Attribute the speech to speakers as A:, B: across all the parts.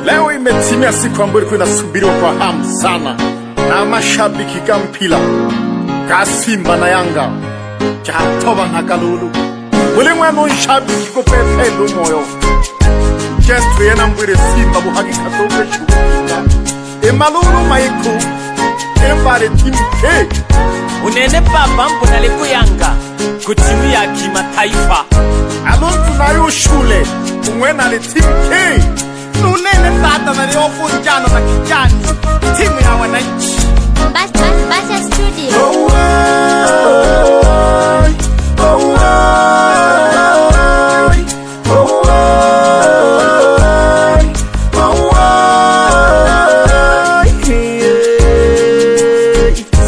A: Leo imetimia siku ambayo ilikuwa inasubiriwa kwa hamu sana na mashabiki ga mpira ga Simba na Yanga Jatoba na Kalulu. Buli mwana nshabiki ko pepelo moyo Jesu yena mbwire Simba buhagi katoke shuka Emalulu maiku Embare timu K
B: Unene papa mbona leku Yanga kutimu ya kimataifa.
A: Alontu nayo shule umwena le timu K
B: Unene tata na liofu njano na kijani timu ya wananchi.
C: Basha Studio.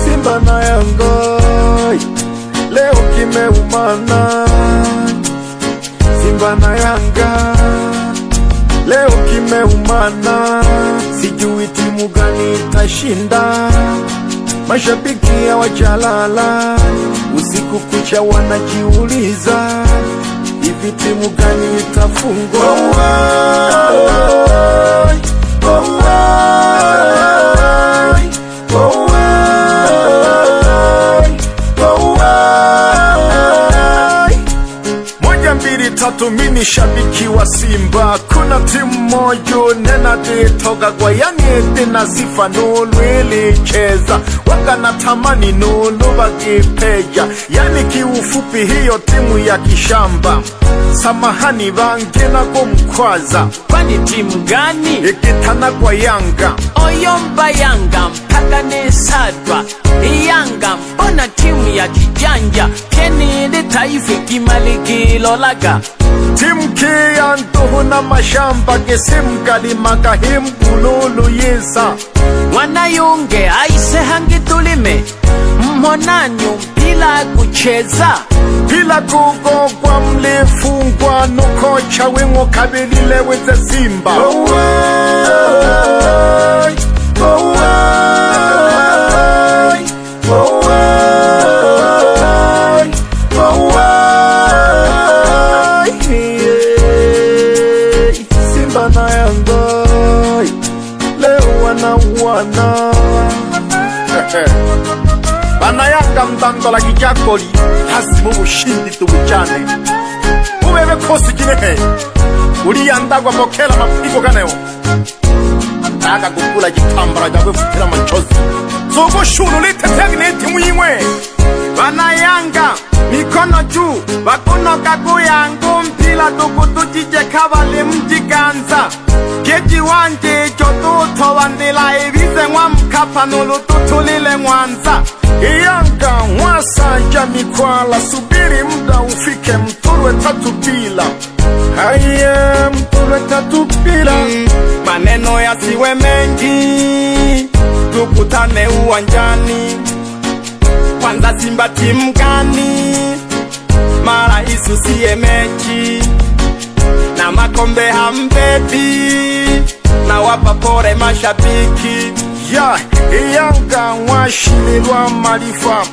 A: Simba na Yanga leo kimeumana. Simba na Yanga leo kimeumana. Sijui timu gani itashinda. Mashabiki hawajalala usiku kucha wanajiuliza hivi timu gani itafungwa. Moja mbili tatu mini shabiki wa Simba. Kuna timu mojo nena detoga kwa yani edina sifa nulu ilicheza waka natamani nulu wakipeja. Yani kiufupi hiyo timu ya kishamba. Samahani vangena kumkwaza.
B: Kwani timu gani?
A: Ikitana kwa Yanga
B: Oyomba Yanga mpaka nesadwa Yanga mbona timu ya kijanja Keni de taife kimalikilo laga.
A: timu kia ntuhu na mashamba kesimu kalimaka himkululu yisa.
B: Wanayunge aise hangi tulime mmonanyo mpila kucheza.
A: Pila kugogwa mlifungwa nukocha wingo kabilile weze Simba. Simba na Yanga leo wanauana. Bana Yanga mdandola kijakoli hasimu ushindi tubuchane. Uwewe kosi kinehe uliyandagwa mokela mapigo ganeo naga kukula jitambara jawe futira machozi zogo shuru litetegne timu yimwe. Bana Yanga mikono juu bakunoka kuyangu mpila tukutujije kabali mjiganza keji wanje jotuto wandila ibize mwa Mkapa nulu tutulile Mwanza. Yanga mwasanja mikwala subiri muda ufike mturwe tatu bila. Haye mturwe tatu bila.
B: Maneno yasiwe mengi tukutane uwanjani. Kwanza Simba timu gani? Mara isusie mechi na makombe hambebi na wapa pore mashabiki.
A: Ya Yanga mwashililwa malifa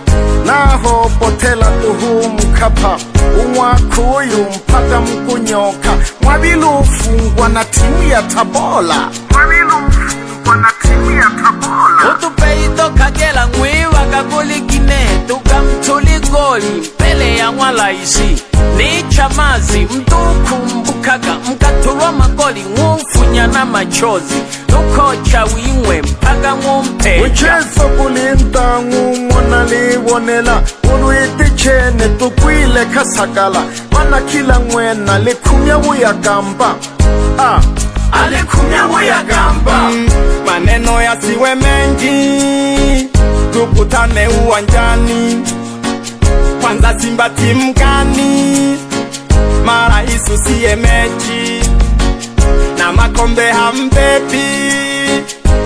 A: naho potela tuhu Mkapa. Umwakuyu mpaka mkunyoka mwabilufungwa na timu ya Tabola.
B: Utupeito kagela ngwiwa kakuli kine tukamtuli goli mbele ya mwalaisi. Ni chamazi mtukumbukaga mkatulwa magoli ngumfunya na machozi. Nukocha wimwe mpaka ngumpeja.
A: Uchezo kulinda ngumona liwonela unuiti chene tukwile kasakala. Mana kila mwena likumya uyagamba.
B: Alikumya uyagamba. Maneno yasiwe mengi tukutane uwanjani. Kwanza Simba timu gani? Mara isusie mechi na makombe hambebi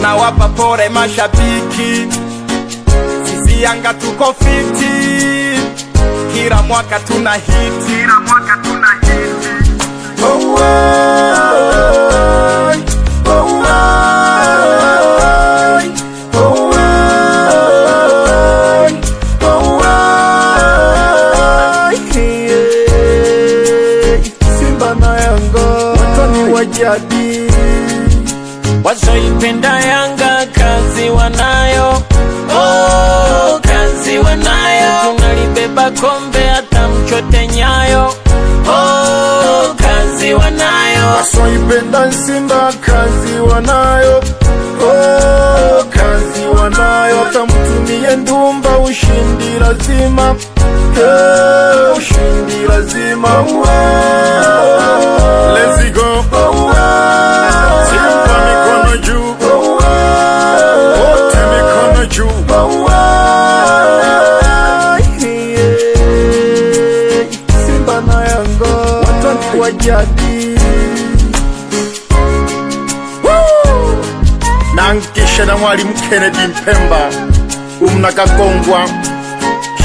B: na wapa pore mashabiki. Sisi Yanga tuko fiti kila mwaka tuna hiti.
A: Simba na Yanga watani wajadi
B: wasoipenda Yanga kazi wanayo, oh, kazi wanayo. Tunalibeba kombe hata mchote nyayo, oh, kazi wanayo.
A: Wasoipenda Simba kazi wanayo, oh, kazi wanayo. Hata mtumie ndumba ushindi lazima, ushindi lazima. Let's go. Simba mikono juu, wote mikono juu. Simba na Yanga watani wa jadi. Nankisha na Mwalimu Kennedy Mpemba umnakagongwa.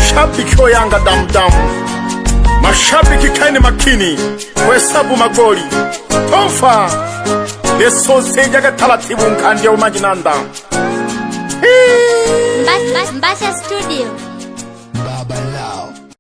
A: Shabiki wa Yanga damdamu, mashabiki kaini makini kuhesabu magoli. Tofa lesoseji agataratibu nkandya umajinanda.
C: Mbasha Studio.